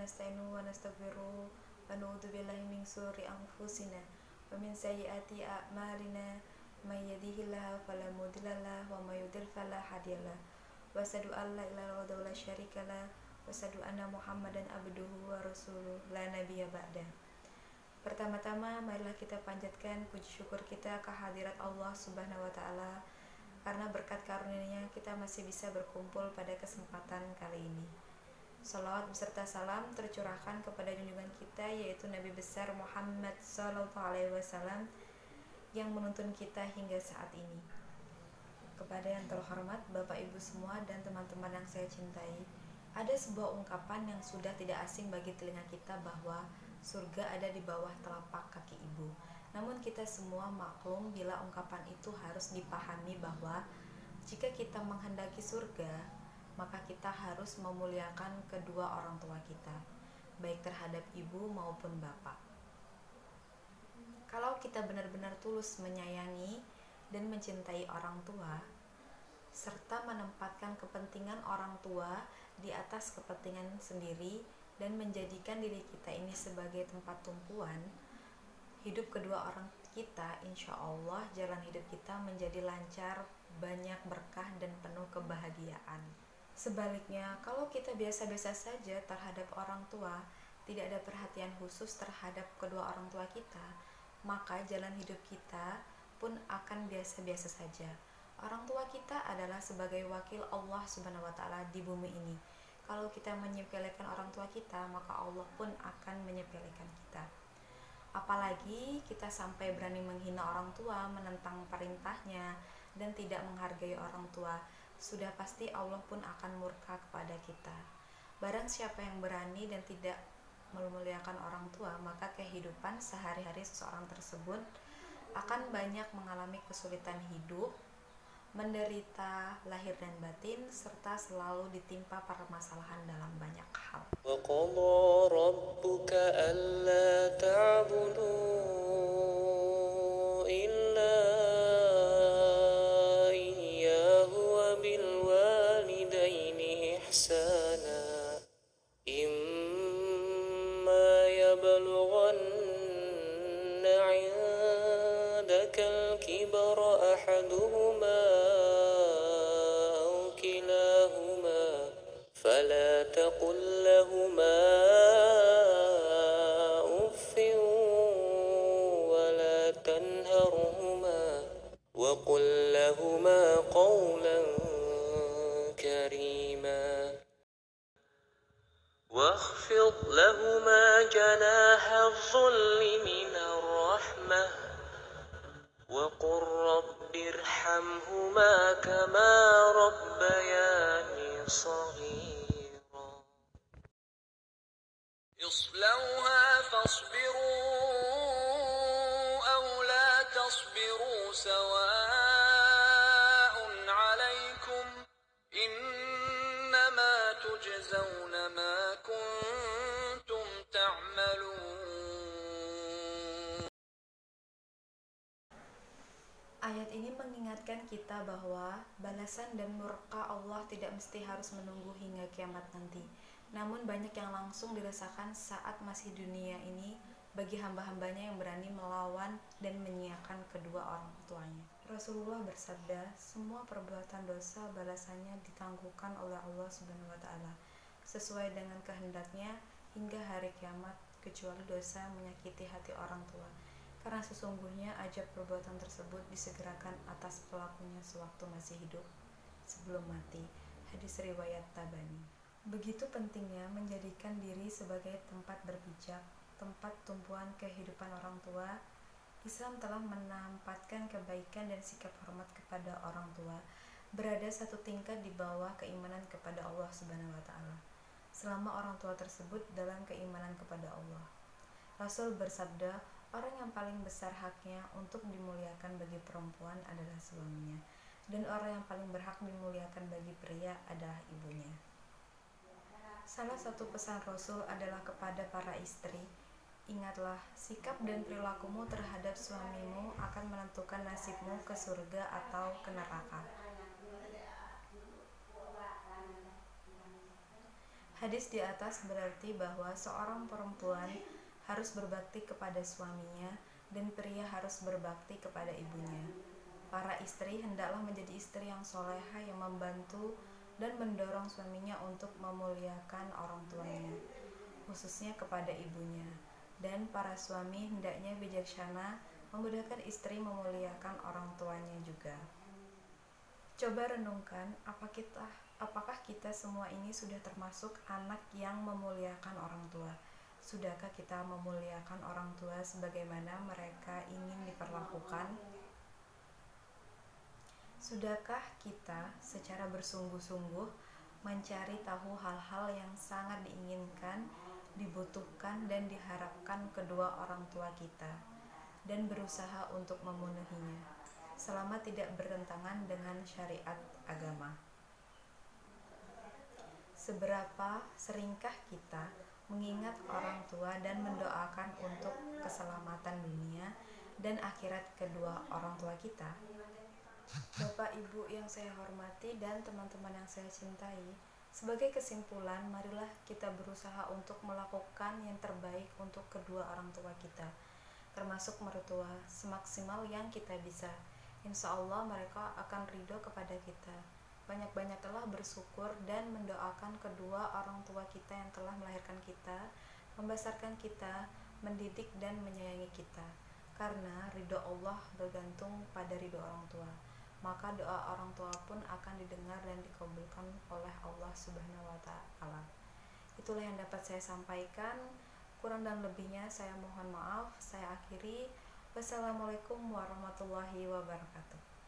nasta'inu wa nastaghfiruh wa na'udzu billahi min shururi anfusina wa min sayyiati a'malina may yahdihillahu fala mudilla lahu wa may yudlil fala hadiyalah wa asyhadu an la ilaha illallah wa la syarikalah wa asyhadu anna Muhammadan abduhu wa rasuluh la nabiyya ba'da. Pertama-tama marilah kita panjatkan puji syukur kita kehadirat Allah Subhanahu wa taala karena berkat karunia-Nya kita masih bisa berkumpul pada kesempatan kali ini. Shalawat beserta salam tercurahkan kepada junjungan kita yaitu Nabi besar Muhammad SAW yang menuntun kita hingga saat ini. Kepada yang terhormat Bapak Ibu semua dan teman-teman yang saya cintai, ada sebuah ungkapan yang sudah tidak asing bagi telinga kita bahwa surga ada di bawah telapak kaki ibu. Namun kita semua maklum bila ungkapan itu harus dipahami bahwa jika kita menghendaki surga, maka kita harus memuliakan kedua orang tua kita, baik terhadap ibu maupun bapak. Kalau kita benar-benar tulus menyayangi dan mencintai orang tua, serta menempatkan kepentingan orang tua di atas kepentingan sendiri dan menjadikan diri kita ini sebagai tempat tumpuan hidup kedua orang kita, insya Allah jalan hidup kita menjadi lancar, banyak berkah dan penuh kebahagiaan. Sebaliknya, kalau kita biasa-biasa saja terhadap orang tua, tidak ada perhatian khusus terhadap kedua orang tua kita, maka jalan hidup kita pun akan biasa-biasa saja. Orang tua kita adalah sebagai wakil Allah Subhanahu wa taala di bumi ini. Kalau kita menyepelekan orang tua kita, maka Allah pun akan menyepelekan kita. Apalagi kita sampai berani menghina orang tua, menentang perintahnya, dan tidak menghargai orang tua, sudah pasti Allah pun akan murka kepada kita. Barang siapa yang berani dan tidak memuliakan orang tua, maka kehidupan sehari-hari seseorang tersebut akan banyak mengalami kesulitan hidup, menderita lahir dan batin, serta selalu ditimpa permasalahan dalam banyak hal. Wa qadha rabbuka alla ta'budu illa iyyahu wa bil walidaini ihsana imma yablughanna 'indaka al-kibara ahaduhuma فلا تقل لهما أف ولا تنهرهما وقل لهما قولا كريما واخفض لهما جناح الذل من الرحمة وقل رب ارحمهما كما ربياني صغيرا اصلوها فاصبروا أو لا تصبروا سواء عليكم إنما تجزون ما كنتم تعملون. Ayat ini mengingatkan kita bahwa balasan dan murka Allah tidak mesti harus menunggu hingga kiamat nanti. Namun banyak yang langsung dirasakan saat masih dunia ini bagi hamba-hambanya yang berani melawan dan menyiakan kedua orang tuanya. Rasulullah bersabda, semua perbuatan dosa balasannya ditangguhkan oleh Allah Subhanahu wa taala sesuai dengan kehendaknya hingga hari kiamat, kecuali dosa menyakiti hati orang tua. Karena sesungguhnya ajab perbuatan tersebut disegerakan atas pelakunya sewaktu masih hidup sebelum mati. Hadis riwayat Tabani. Begitu pentingnya menjadikan diri sebagai tempat berpijak, tempat tumpuan kehidupan orang tua. Islam telah menempatkan kebaikan dan sikap hormat kepada orang tua berada satu tingkat di bawah keimanan kepada Allah Subhanahu wa taala, selama orang tua tersebut dalam keimanan kepada Allah. Rasul bersabda, orang yang paling besar haknya untuk dimuliakan bagi perempuan adalah suaminya, dan orang yang paling berhak dimuliakan bagi pria adalah ibunya. Salah satu pesan Rasul adalah kepada para istri, ingatlah, sikap dan perilakumu terhadap suamimu akan menentukan nasibmu ke surga atau ke neraka. Hadis di atas berarti bahwa seorang perempuan harus berbakti kepada suaminya dan pria harus berbakti kepada ibunya. Para istri hendaklah menjadi istri yang soleha yang membantu dan mendorong suaminya untuk memuliakan orang tuanya, khususnya kepada ibunya. Dan para suami hendaknya bijaksana memudahkan istri memuliakan orang tuanya juga. Coba renungkan, apakah kita semua ini sudah termasuk anak yang memuliakan orang tua? Sudahkah kita memuliakan orang tua sebagaimana mereka ingin diperlakukan? Sudahkah kita secara bersungguh-sungguh mencari tahu hal-hal yang sangat diinginkan, dibutuhkan, dan diharapkan kedua orang tua kita, dan berusaha untuk memenuhinya, selama tidak bertentangan dengan syariat agama? Seberapa seringkah kita mengingat orang tua dan mendoakan untuk keselamatan dunia dan akhirat kedua orang tua kita? Bapak Ibu yang saya hormati dan teman-teman yang saya cintai, sebagai kesimpulan, marilah kita berusaha untuk melakukan yang terbaik untuk kedua orang tua kita, termasuk mertua, semaksimal yang kita bisa. Insya Allah mereka akan ridho kepada kita. Banyak-banyaklah bersyukur dan mendoakan kedua orang tua kita yang telah melahirkan kita, membesarkan kita, mendidik dan menyayangi kita. Karena ridho Allah bergantung pada ridho orang tua, maka doa orang tua pun akan didengar dan dikabulkan oleh Allah Subhanahu wa Ta'ala. Itulah yang dapat saya sampaikan. Kurang dan lebihnya saya mohon maaf. Saya akhiri. Wassalamualaikum warahmatullahi wabarakatuh.